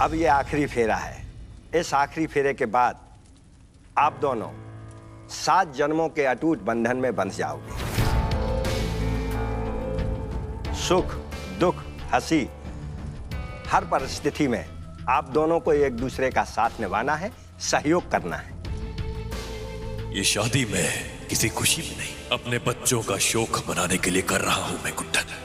अब ये आखिरी फेरा है। इस आखिरी फेरे के बाद आप दोनों 7 जन्मों के अटूट बंधन में बंध जाओगे। सुख, दुख, हंसी, हर परिस्थिति में आप दोनों को एक दूसरे का साथ निभाना है, सहयोग करना है। ये शादी मैं किसी खुशी में नहीं, अपने बच्चों का शौक मनाने के लिए कर रहा हूं मैं गुड्डन।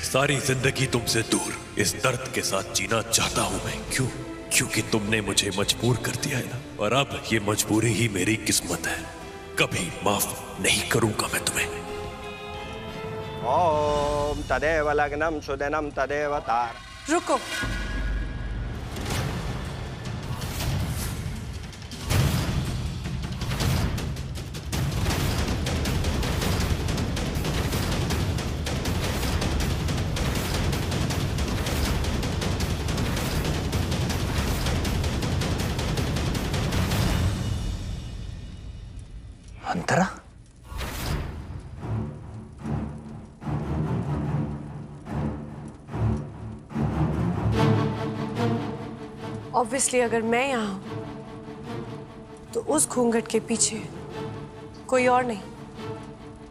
सारी जिंदगी तुमसे दूर इस दर्द के साथ जीना चाहता हूं मैं। क्यों? क्योंकि तुमने मुझे मजबूर कर दिया है ना, और अब ये मजबूरी ही मेरी किस्मत है। कभी माफ नहीं करूंगा मैं तुम्हें। ओम तदेव लग्नम सुदिनम तदेव तार। रुको, अंतरा, ऑब्वियसली अगर मैं यहाँ हूं तो उस घूंघट के पीछे कोई और नहीं,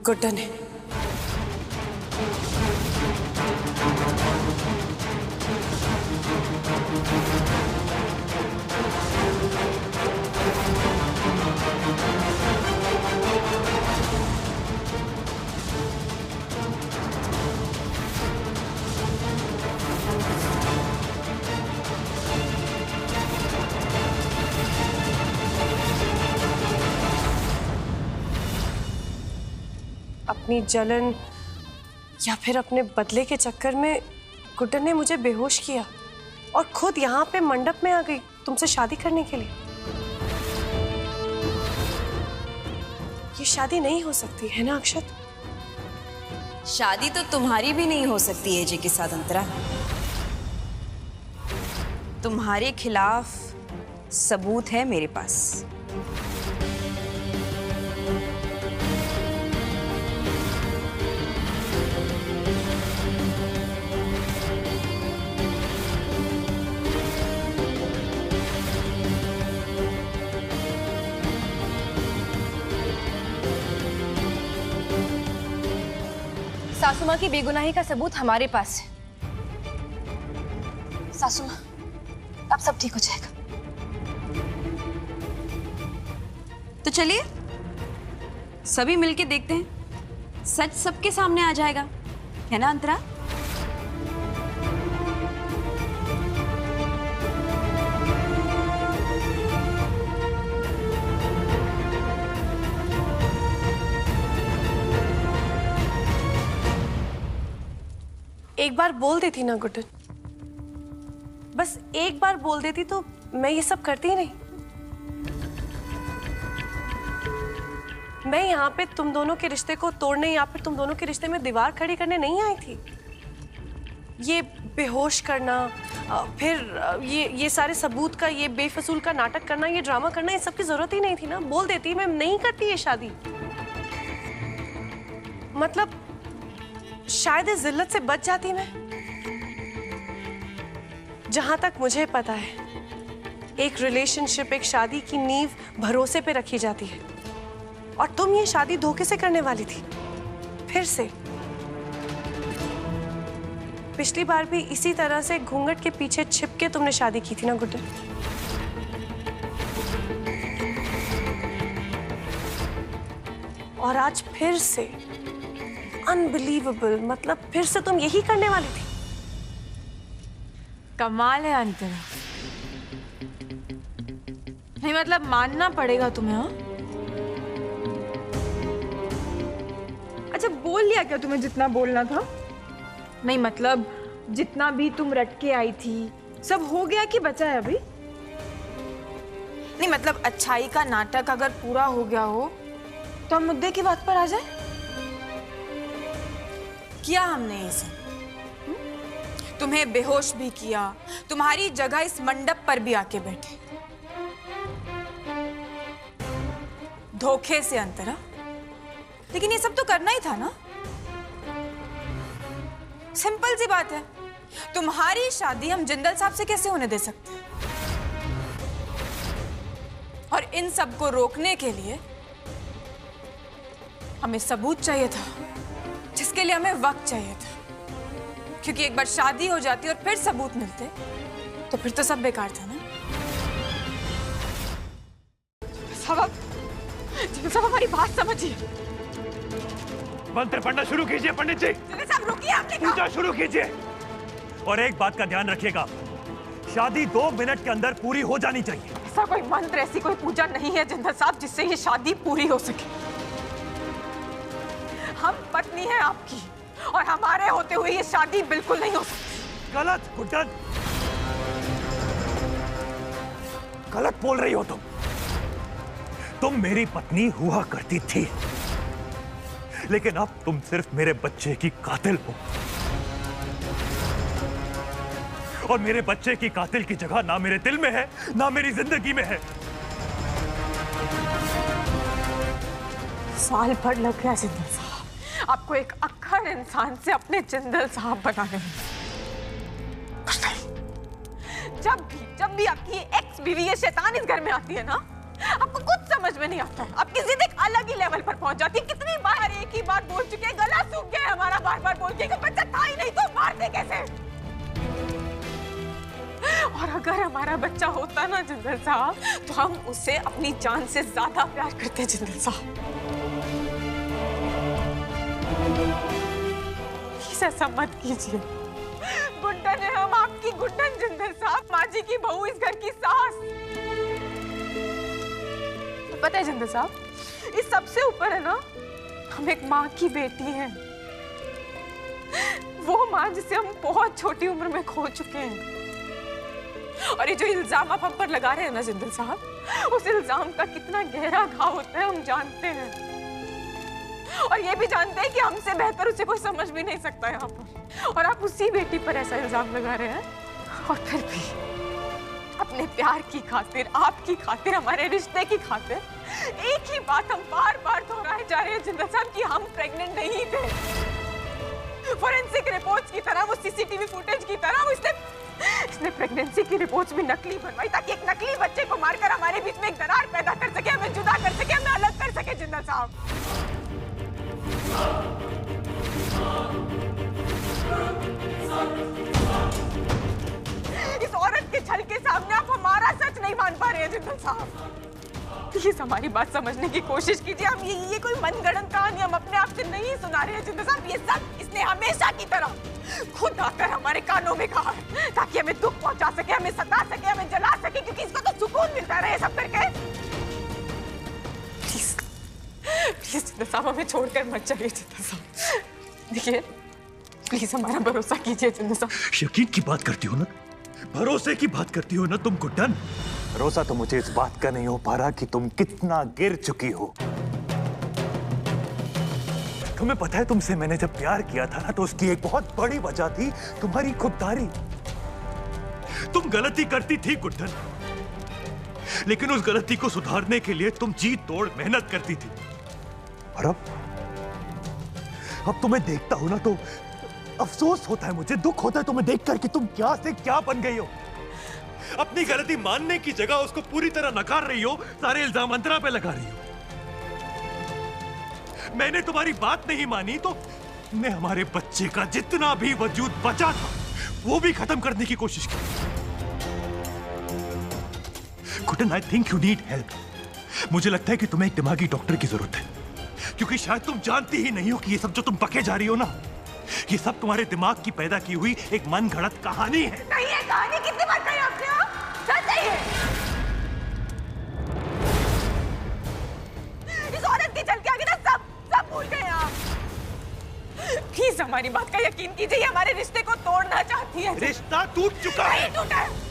गुड्डन है। अपनी जलन या फिर अपने बदले के चक्कर में गुड्डन ने मुझे बेहोश किया और खुद यहाँ पे मंडप में आ गई तुमसे शादी करने के लिए। ये शादी नहीं हो सकती है ना अक्षत? शादी तो तुम्हारी भी नहीं हो सकती है जी के साथ अंतरा। तुम्हारे खिलाफ सबूत है मेरे पास। सासू माँ की बेगुनाही का सबूत हमारे पास है। सासू माँ, अब सब ठीक हो जाएगा। तो चलिए सभी मिलके देखते हैं, सच सबके सामने आ जाएगा, है ना अंतरा? एक बार बोल देती ना गुड्डन, बस एक बार बोल देती तो मैं ये सब करती ही नहीं। मैं यहाँ पे तुम दोनों के रिश्ते को तोड़ने या फिर तुम दोनों के रिश्ते में दीवार खड़ी करने नहीं आई थी। ये बेहोश करना, फिर ये सारे सबूत का, ये बेफजूल का नाटक करना, ये ड्रामा करना, ये सब की जरूरत ही नहीं थी ना। बोल देती मैं नहीं करती ये शादी। मतलब शायद इस जिल्लत से बच जाती मैं। जहां तक मुझे पता है, एक रिलेशनशिप, एक शादी की नींव भरोसे पे रखी जाती है, और तुम ये शादी धोखे से करने वाली थी। फिर से पिछली बार भी इसी तरह से घूंघट के पीछे छिप के तुमने शादी की थी ना गुड्डन? और आज फिर से अनबिलीवेबल, मतलब फिर से तुम यही करने वाली थी। कमाल है अंतरा। नहीं मतलब मानना पड़ेगा तुम्हें। हाँ, अच्छा बोल लिया क्या तुम्हें जितना बोलना था? नहीं मतलब जितना भी तुम रट के आई थी सब हो गया कि बचा है अभी? नहीं मतलब अच्छाई का नाटक अगर पूरा हो गया हो तो हम मुद्दे की बात पर आ जाए। किया हमने इसे, तुम्हें बेहोश भी किया, तुम्हारी जगह इस मंडप पर भी आके बैठे, धोखे से अंतरा। लेकिन ये सब तो करना ही था ना। सिंपल सी बात है, तुम्हारी शादी हम जिंदल साहब से कैसे होने दे सकते हैं? और इन सब को रोकने के लिए हमें सबूत चाहिए था, जिसके लिए हमें वक्त चाहिए था। क्योंकि एक बार शादी हो जाती और फिर सबूत मिलते तो फिर तो सब बेकार था ना। साहब, हमारी बात समझिए। मंत्र पढ़ना शुरू कीजिए पंडित जी। साहब रुकिए, आपने कहा। पूजा शुरू कीजिए। और एक बात का ध्यान रखिएगा, शादी 2 मिनट के अंदर पूरी हो जानी चाहिए। ऐसा कोई मंत्र, ऐसी कोई पूजा नहीं है जिंदल साहब जिससे ये शादी पूरी हो सके। हम पत्नी हैं आपकी, और हमारे होते हुए ये शादी बिल्कुल नहीं हो सकती। गलत गुड्डन, गलत बोल रही हो तुम मेरी पत्नी हुआ करती थी, लेकिन अब तुम सिर्फ मेरे बच्चे की कातिल हो। और मेरे बच्चे की कातिल की जगह ना मेरे दिल में है, ना मेरी जिंदगी में है। साल भर लग गया जिंदल साहब आपको एक अक्खर इंसान से अपने जिंदल साहब बनाने में। जब भी आपकी एक्स बीवी ये शैतान इस घर में आती है ना, आपको कुछ समझ में नहीं आता है। आपकी जिद एक अलग ही लेवल पर पहुंच जाती है। कितनी बार एक ही बात बोल चुके हैं, गला सूख गया है हमारा बार बार बोल के कि बच्चा था ही नहीं तो मारते कैसे। और अगर हमारा बच्चा होता ना जिंदल साहब, तो हम उसे अपनी जान से ज्यादा प्यार करते हैं जिंदल साहब। ऐसा मत कीजिए। गुड्डन है हम, आपकी गुड्डन जिंदल साहब, माँ जी की बहू, इस घर की सास। पता है जिंदल साहब, इस सबसे ऊपर है ना, हम एक माँ की बेटी हैं। वो माँ जिसे हम बहुत छोटी उम्र में खो चुके हैं। और ये जो इल्जाम आप हम पर लगा रहे हैं ना जिंदल साहब, उस इल्जाम का कितना गहरा घाव होता है हम जानते हैं। और ये भी जानते हैं कि हमसे बेहतर उसे कोई समझ भी नहीं सकता यहाँ पर। और आप उसी बेटी पर ऐसा इल्जाम लगा रहे हैं। और फिर भी अपने प्यार की खातिर, आपकी खातिर, हमारे रिश्ते की खातिर एक ही बात हम बार बार दोहराए जा रहे हैं जिंदल साहब कि हम प्रेग्नेंट नहीं थे। फोरेंसिक रिपोर्ट्स की तरह, वो सीसीटीवी फुटेज की तरह इसने प्रेगनेंसी की रिपोर्ट्स भी नकली बनवाई, ताकि एक नकली बच्चे को मारकर हमारे बीच में एक दरार पैदा कर सके, हमें जुदा कर सके, हमें अलग कर सके जिंदल साहब। इस औरत के छल के सामने आप हमारा सच नहीं मान पा रहे हैं जिंदल साहब। प्लीज हमारी बात समझने की कोशिश कीजिए। हम ये कोई मनगढ़ंत कहानी हम अपने आप से नहीं सुना रहे हैं जिंदल साहब। ये सब इसने हमेशा की तरह खुद आकर हमारे कानों में कहा है, ताकि हमें दुख पहुंचा सके, हमें सता सके, हमें जला सके, क्योंकि इसको तो सुकून मिलता रहे सब करके। प्लीज जिंदल साहब, हमें छोड़कर मत जाइए जिंदल साहब। देखिए प्लीज हमारा भरोसा कीजिए जिंदल साहब। यकीन की बात करती हो ना, भरोसे की बात करती हो ना तुम गुड्डन। भरोसा तो मुझे इस बात का नहीं हो पा रहा कि तुम कितना गिर चुकी हो। तुम्हें पता है, तुमसे मैंने जब प्यार किया था ना, तो उसकी एक बहुत बड़ी वजह थी तुम्हारी खुददारी। तुम गलती करती थी गुड्डन, लेकिन उस गलती को सुधारने के लिए तुम जी तोड़ मेहनत करती थी। और अब तुम्हें देखता हूं ना तो अफसोस होता है, मुझे दुख होता है तुम्हें देखकर कि तुम क्या से क्या बन गई हो। अपनी गलती मानने की जगह उसको पूरी तरह नकार रही हो, सारे इल्जाम अंतरा पे लगा रही हो। मैंने तुम्हारी बात नहीं मानी तो तुमने हमारे बच्चे का जितना भी वजूद बचा था वो भी खत्म करने की कोशिश की। Guddan, I think you need help. मुझे लगता है कि तुम्हें एक दिमागी डॉक्टर की जरूरत है, क्योंकि शायद तुम जानती ही नहीं हो कि ये सब जो तुम पके जा रही हो ना, ये सब तुम्हारे दिमाग की पैदा की हुई एक मनगढ़ंत कहानी है। नहीं है कहानी, कितनी बार कही आपने? सच है ये। इस औरत के चल के आगे ना सब भूल गए आप। प्लीज हमारी बात का यकीन कीजिए, हमारे रिश्ते को तोड़ना चाहती है। रिश्ता टूट चुका है। नहीं टूटा है।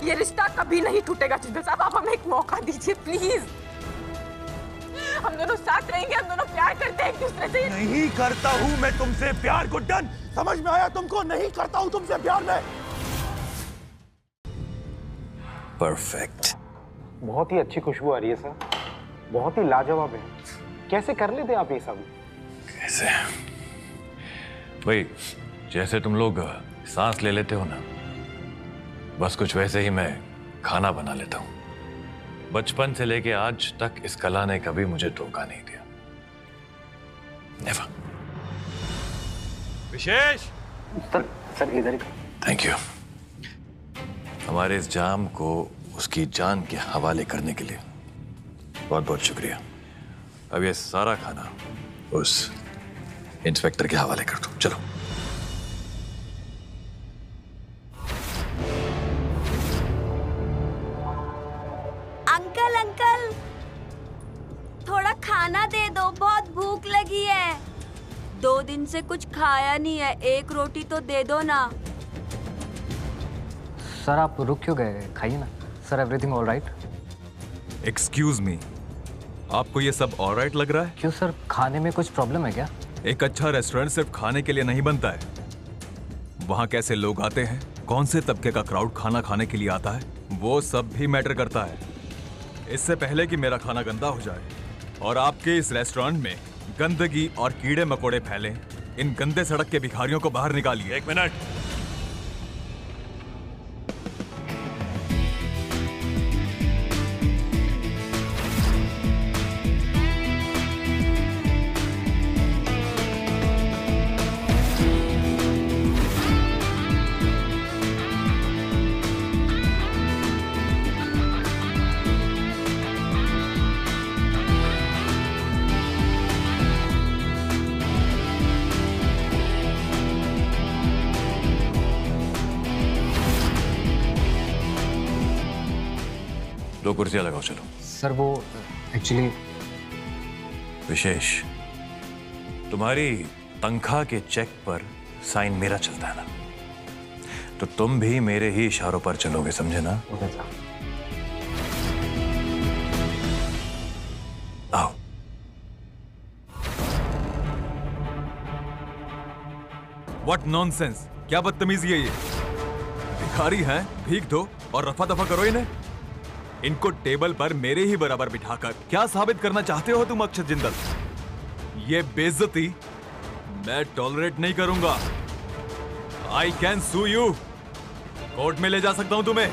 ये रिश्ता कभी नहीं टूटेगा जिंदल साहब, आप हमें एक मौका दीजिए प्लीज। हम दोनों साथ रहेंगे, हम दोनों प्यार करते हैं एक दूसरे से। नहीं करता हूं मैं तुमसे प्यार गुड्डन, समझ में आया तुमको? नहीं करता हूं तुमसे प्यार में। परफेक्ट, बहुत ही अच्छी खुशबू आ रही है सर, बहुत ही लाजवाब है। कैसे कर लेते आप ये सब? कैसे? भाई जैसे तुम लोग सांस ले लेते हो ना, बस कुछ वैसे ही मैं खाना बना लेता हूँ। बचपन से लेके आज तक इस कला ने कभी मुझे धोखा नहीं दिया। नेवर। विशेष सर इधर। Thank you. हमारे इस जाम को उसकी जान के हवाले करने के लिए बहुत बहुत शुक्रिया। अब ये सारा खाना उस इंस्पेक्टर के हवाले कर दो। चलो। अंकल अंकल, थोड़ा खाना दे दो, बहुत भूख लगी है। 2 दिन से कुछ खाया नहीं है, 1 रोटी तो दे दो ना। सर आप रुक क्यों गए? खाइए ना। Sir everything all right? Excuse me, आपको ये सब ऑल राइट लग रहा है? क्यों सर, खाने में कुछ प्रॉब्लम है क्या? एक अच्छा रेस्टोरेंट सिर्फ खाने के लिए नहीं बनता है। वहाँ कैसे लोग आते हैं, कौन से तबके का क्राउड खाना खाने के लिए आता है, वो सब भी मैटर करता है। इससे पहले कि मेरा खाना गंदा हो जाए और आपके इस रेस्टोरेंट में गंदगी और कीड़े मकोड़े फैले, इन गंदे सड़क के भिखारियों को बाहर निकालिए। 1 मिनट। दो कुर्सियां लगाओ। चलो। सर वो एक्चुअली विशेष, तुम्हारी तनख्वाह के चेक पर साइन मेरा चलता है ना, तो तुम भी मेरे ही इशारों पर चलोगे, समझे ना? Okay sir. आओ। व्हाट नॉनसेंस, क्या बदतमीजी है ये? भिखारी हैं, भीख दो और रफा दफा करो इन्हें। इनको टेबल पर मेरे ही बराबर बिठाकर क्या साबित करना चाहते हो तुम अक्षत जिंदल? ये बेइज्जती मैं टॉलरेट नहीं करूंगा। I can sue you, court में ले जा सकता हूं तुम्हें।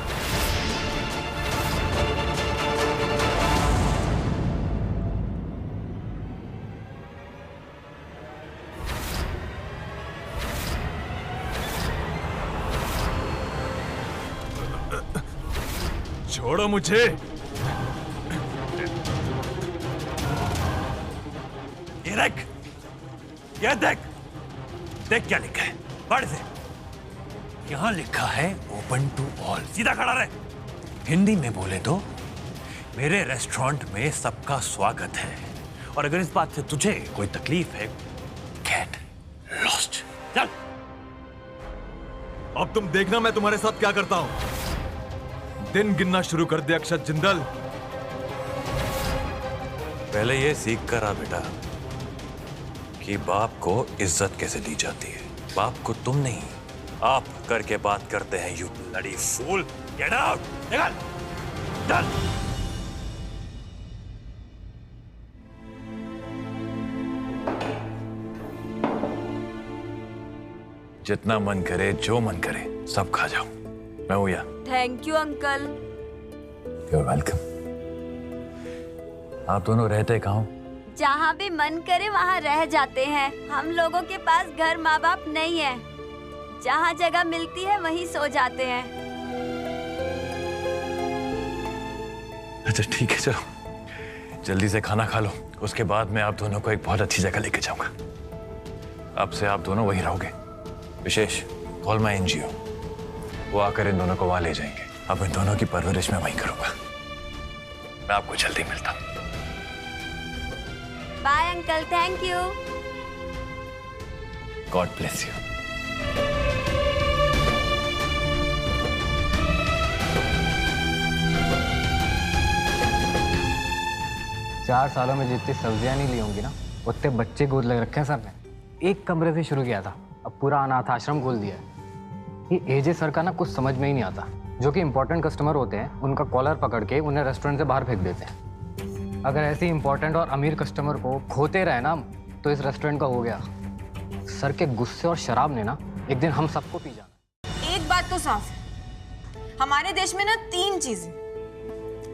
छोड़ो मुझे। ये देख, ये देख, देख क्या लिखा है, पढ़ से। यहां लिखा है ओपन टू ऑल। सीधा खड़ा रहे। हिंदी में बोले तो मेरे रेस्टोरेंट में सबका स्वागत है, और अगर इस बात से तुझे कोई तकलीफ है, गेट लॉस्ट। चल। अब तुम देखना मैं तुम्हारे साथ क्या करता हूं। दिन गिनना शुरू कर दे अक्षत जिंदल। पहले ये सीख कर आ बेटा कि बाप को इज्जत कैसे दी जाती है। बाप को तुम नहीं, आप करके बात करते हैं, you bloody fool. Get out, निकल, चल। जितना मन करे, जो मन करे, सब खा जाओ। मैं हूं या? Thank you uncle. You're welcome। आप दोनों रहते कहाँ हो? जहाँ भी मन करे वहाँ रह जाते हैं। हम लोगों के पास घर माँ बाप नहीं है, जहाँ जगह मिलती है वहीं सो जाते हैं। अच्छा ठीक है, चलो जल्दी से खाना खा लो, उसके बाद मैं आप दोनों को एक बहुत अच्छी जगह लेके जाऊंगा। अब से आप दोनों वहीं रहोगे। विशेष, कॉल माय एनजीओ, वो आकर इन दोनों को वहां ले जाएंगे। अब इन दोनों की परवरिश मैं वहीं करूंगा। मैं आपको जल्दी मिलता हूं। Bye uncle, thank you. God bless you. 4 सालों में जितनी सब्जियां नहीं ली होंगी ना, उतने बच्चे गोद लग रखे हैं सर ने। एक कमरे से शुरू किया था, अब पूरा अनाथ आश्रम खोल दिया है। ये एजे सर का ना कुछ समझ में ही नहीं आता। जो कि इम्पोर्टेंट कस्टमर होते हैं उनका कॉलर पकड़ के उन्हें रेस्टोरेंट से बाहर फेंक देते हैं। अगर ऐसे इम्पोर्टेंट और अमीर कस्टमर को खोते रहे ना तो इस रेस्टोरेंट का हो गया। सर के गुस्से और शराब ने ना एक दिन हम सबको पी जाना। एक बात तो साफ है, हमारे देश में ना 3 चीजें,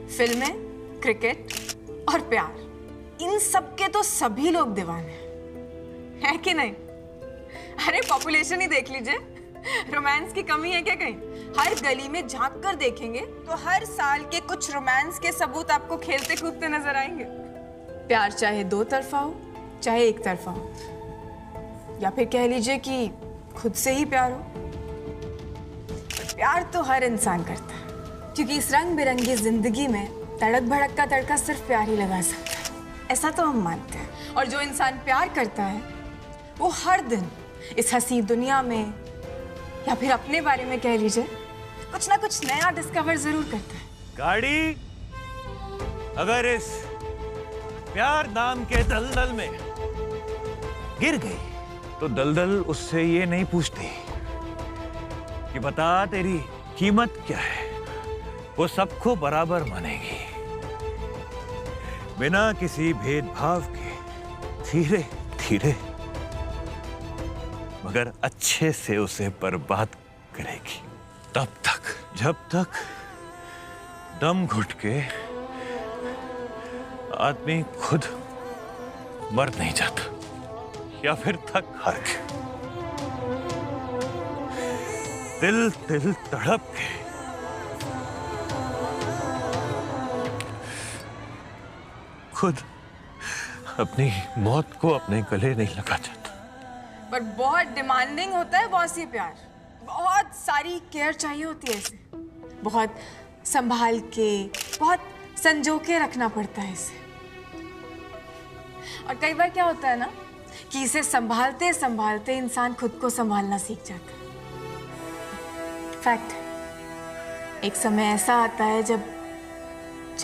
फिल्में, क्रिकेट और प्यार, इन सब के तो सभी लोग दीवाने हैं, है कि नहीं? अरे पॉपुलेशन ही देख लीजिए, रोमांस की कमी है क्या कहीं? हर गली में झांक कर देखेंगे तो हर साल के कुछ रोमांस के सबूत आपको खेलते कूदते नजर आएंगे। प्यार चाहे 2 तरफा हो चाहे 1 तरफा हो, या फिर कह लीजिए कि खुद से ही प्यार हो। प्यार तो हर इंसान करता है, क्योंकि इस रंग बिरंगी जिंदगी में तड़क भड़क का तड़का सिर्फ प्यार ही लगा सकता है, ऐसा तो हम मानते हैं। और जो इंसान प्यार करता है वो हर दिन इस हंसी दुनिया में, या फिर अपने बारे में कह लीजिए, कुछ ना कुछ नया डिस्कवर जरूर करता है। गाड़ी अगर इस प्यार नाम के दलदल में गिर गई तो दलदल उससे ये नहीं पूछती कि बता तेरी कीमत क्या है, वो सबको बराबर मानेगी, बिना किसी भेदभाव के, धीरे धीरे मगर अच्छे से उसे बर्बाद करेगी, तब तक जब तक दम घुट के आदमी खुद मर नहीं जाता या फिर थक हार के, दिल दिल तड़प के खुद अपनी मौत को अपने गले नहीं लगा जाता। पर बहुत डिमांडिंग होता है बॉस ये प्यार, बहुत सारी केयर चाहिए होती है इसे, बहुत संभाल के, बहुत संजो के रखना पड़ता है इसे। और कई बार क्या होता है ना कि इसे संभालते संभालते इंसान खुद को संभालना सीख जाता है। फैक्ट है, एक समय ऐसा आता है जब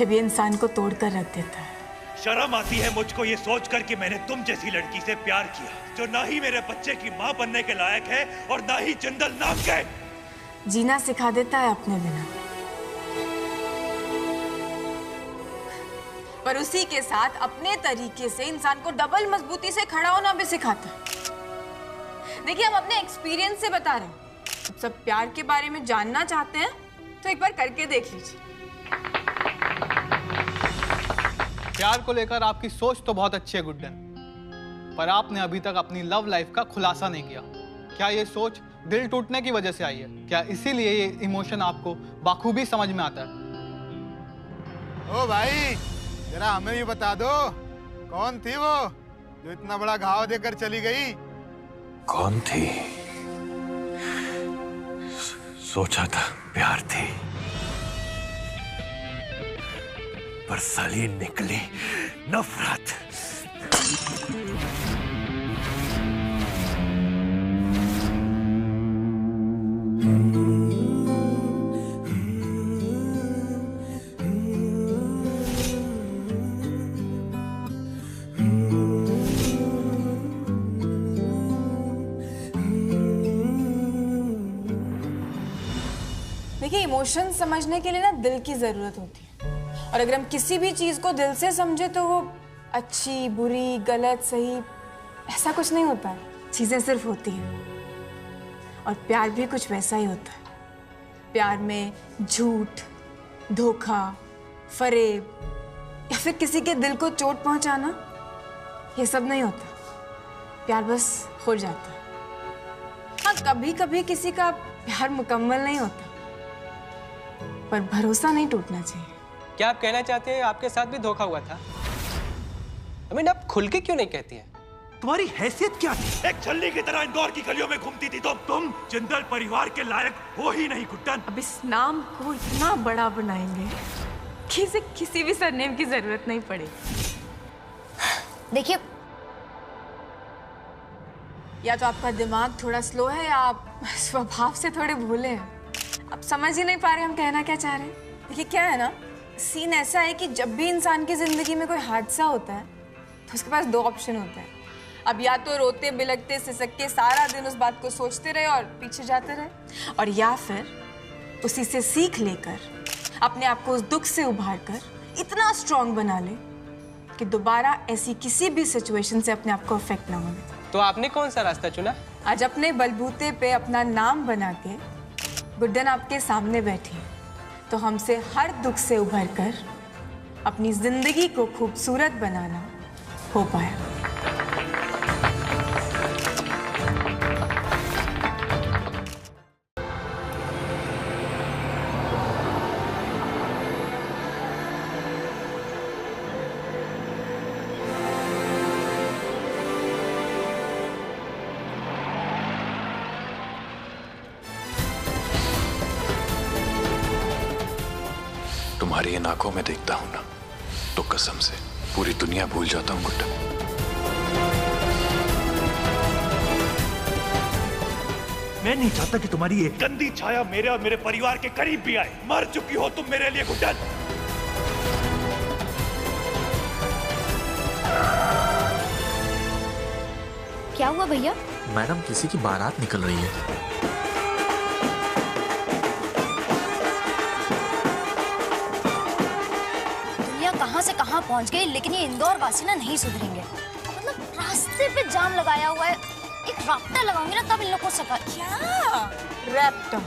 ये इंसान को तोड़कर रख देता है। शर्म आती है मुझको ये सोचकर कि मैंने तुम जैसी लड़की से प्यार किया, जो ना ही मेरे बच्चे की माँ बनने के लायक है और ना ही जिंदल नाम का है। जीना सिखा देता है अपने बिना, पर उसी के साथ अपने तरीके से इंसान को डबल मजबूती से खड़ा होना भी सिखाता है। देखिए, हम अपने एक्सपीरियंस से बता रहे हैं। अब सब प्यार के बारे में जानना चाहते हैं तो एक बार करके देख लीजिए। प्यार को लेकर आपकी सोच तो बहुत अच्छी है गुड्डन, पर आपने अभी तक अपनी लव लाइफ का खुलासा नहीं किया। क्या ये सोच दिल टूटने की वजह से आई है? क्या इसीलिए ये इमोशन आपको बाखूबी समझ में आता है? ओ भाई, जरा हमें भी बता दो, कौन थी वो जो इतना बड़ा घाव देकर चली गई? कौन थी? सोचा था प्यार थी, पर साली निकली नफरत। देखिए, इमोशन समझने के लिए ना दिल की जरूरत होती है, और अगर हम किसी भी चीज को दिल से समझे तो वो अच्छी, बुरी, गलत, सही, ऐसा कुछ नहीं होता। चीजें सिर्फ होती हैं, और प्यार भी कुछ वैसा ही होता है। प्यार में झूठ, धोखा, फरेब या फिर किसी के दिल को चोट पहुंचाना, ये सब नहीं होता। प्यार बस हो जाता है। हाँ, कभी कभी किसी का प्यार मुकम्मल नहीं होता, पर भरोसा नहीं टूटना चाहिए। क्या आप कहना चाहते हैं आपके साथ भी धोखा हुआ था? आप खुल के क्यों नहीं कहती हैं? तुम्हारी हैसियत क्या थी? एक छल्ली की तरह इंदौर की गलियों में घूमती थी तुम जिंदल परिवार के लायक हो ही नहीं गुड्डन। अब इस नाम को इतना बड़ा बनाएंगे कि इसे किसी भी सरनेम की जरूरत नहीं पड़ेगी। देखिए, या तो आपका दिमाग थोड़ा स्लो है या आप स्वभाव से थोड़े भोले हैं। आप समझ ही नहीं पा रहे हम कहना क्या चाह रहे हैं। देखिए, क्या है ना, सीन ऐसा है कि जब भी इंसान की जिंदगी में कोई हादसा होता है तो उसके पास 2 ऑप्शन होते हैं। अब या तो रोते बिलखते सिसक के सारा दिन उस बात को सोचते रहे और पीछे जाते रहे, और या फिर उसी से सीख लेकर अपने आप को उस दुख से उभार कर इतना स्ट्रांग बना ले कि दोबारा ऐसी किसी भी सिचुएशन से अपने आप को अफेक्ट ना होने दे। तो आपने कौन सा रास्ता चुना? आज अपने बलबूते पे अपना नाम बना के गुड्डन आपके सामने बैठी है, तो हमसे हर दुख से उभर कर अपनी जिंदगी को खूबसूरत बनाना हो पाया। तुम्हारी इन आंखों में देखता हूं ना, तो कसम से पूरी दुनिया भूल जाता हूं गुड्डन। मैं नहीं चाहता कि तुम्हारी ये गंदी छाया मेरे और मेरे परिवार के करीब भी आए। मर चुकी हो तुम मेरे लिए गुड्डन। क्या हुआ भैया? मैडम, किसी की बारात निकल रही है। कहां से कहां पहुंच गए, लेकिन ये इंदौर वासी ना नहीं सुधरेंगे। मतलब रास्ते पे जाम लगाया हुआ है, एक राफ्टर लगाऊंगी ना तब इन लोगों को सफर। क्या रैप्टर?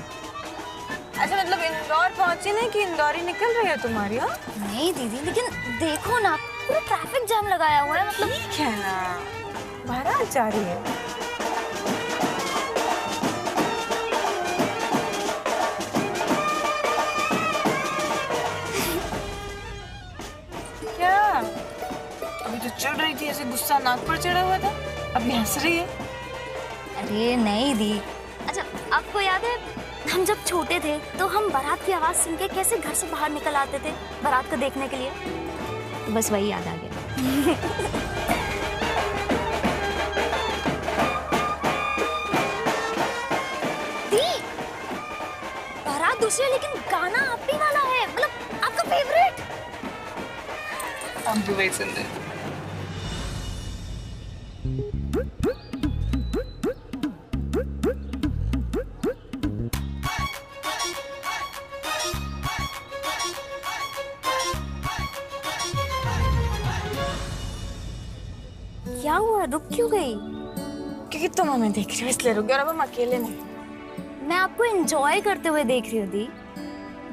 अच्छा, मतलब इंदौर पहुंची नहीं कि इंदौरी निकल रही है तुम्हारी? हाँ नहीं दीदी, लेकिन देखो ना पूरा ट्रैफिक जाम लगाया हुआ है। मतलब ठीक है ना, बारात जा रही है। चढ़ रही थी ऐसे, गुस्सा नाक पर चढ़ा हुआ था, अब हंस रही है। अरे नहीं दी। अच्छा, आपको याद है हम जब छोटे थे तो हम बारात की आवाज सुन के कैसे घर से बाहर निकल आते थे बारात को देखने के लिए? तो बस वही याद आ गया। दी, बारात दूसरी है लेकिन गाना आप ही वाला है, मतलब आपका फेवरेट। हम भी वही सुन रहे। क्या हुआ, रुक क्यों गई? क्योंकि तुम हमें देख रही हो इसलिए रुक गया, और अब हम अकेले नहीं। मैं आपको एंजॉय करते हुए देख रही हूँ दी,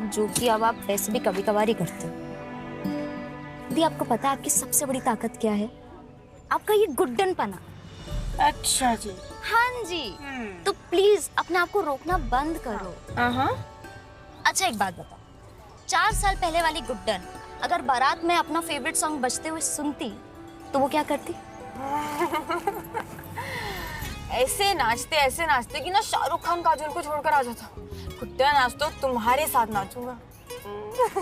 जो कि अब आप वैसे भी कभी कभार ही करते हो। दी, आपको पता है आपकी सबसे बड़ी ताकत क्या है? आपका ये गुड्डनपना। अच्छा जी। हाँ जी। तो प्लीज अपने आप को रोकना बंद करो। अच्छा, एक बात बताओ, 4 साल पहले वाली गुड्डन अगर बारात में अपना फेवरेट सॉन्ग बजते हुए सुनती तो वो क्या करती? ऐसे नाचते कि ना शाहरुख खान काजोल को छोड़कर आ जाता। गुड्डन, नाच तो तुम्हारे साथ नाचूंगा।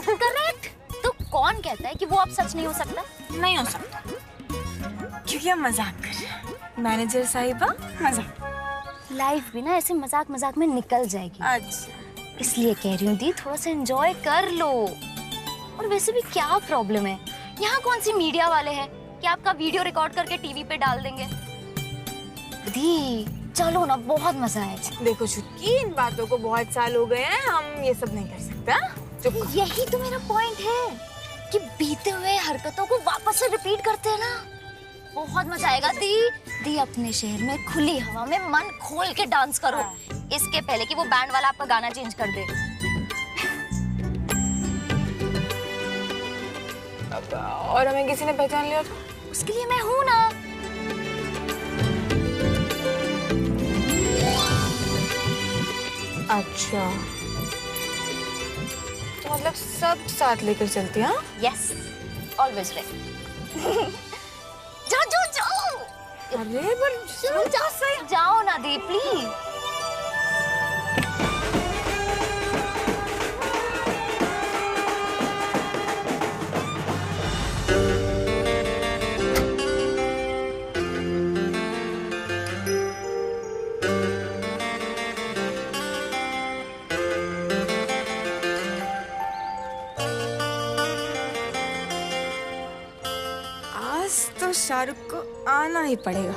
करेक्ट। तो कौन कहता है कि वो अब सच नहीं हो सकता? नहीं हो सकता, क्योंकि हम मजाक कर रहे हैं। मैनेजर साहिबा, मजाक। लाइफ भी ना ऐसे मजाक मजाक में निकल जाएगी। अच्छा, इसलिए कह रही हूँ दी, थोड़ा सा एंजॉय कर लो। और वैसे भी क्या प्रॉब्लम है, यहाँ कौन सी मीडिया वाले हैं कि आपका वीडियो रिकॉर्ड करके टीवी पे डाल देंगे? दी चलो ना, बहुत मजा आएगा। देखो छुटकी, इन बातों को बहुत साल हो गए हैं, हम ये सब नहीं कर सकते। यही तो मेरा पॉइंट है कि बीते हुए हरकतों को वापस से रिपीट करते हैं ना, बहुत मजा आएगा। दी अपने शहर में खुली हवा में मन खोल के डांस करो, इसके पहले कि वो बैंड वाला आपका गाना चेंज कर दे। और हमें किसी ने पहचान लिया तो? उसके लिए मैं हूं ना। अच्छा, तो मतलब सब साथ लेकर चलते हैं? Yes, always ready. जाओ। अरे पर जाओ ना दी, प्लीज। शाहरुख को आना ही पड़ेगा।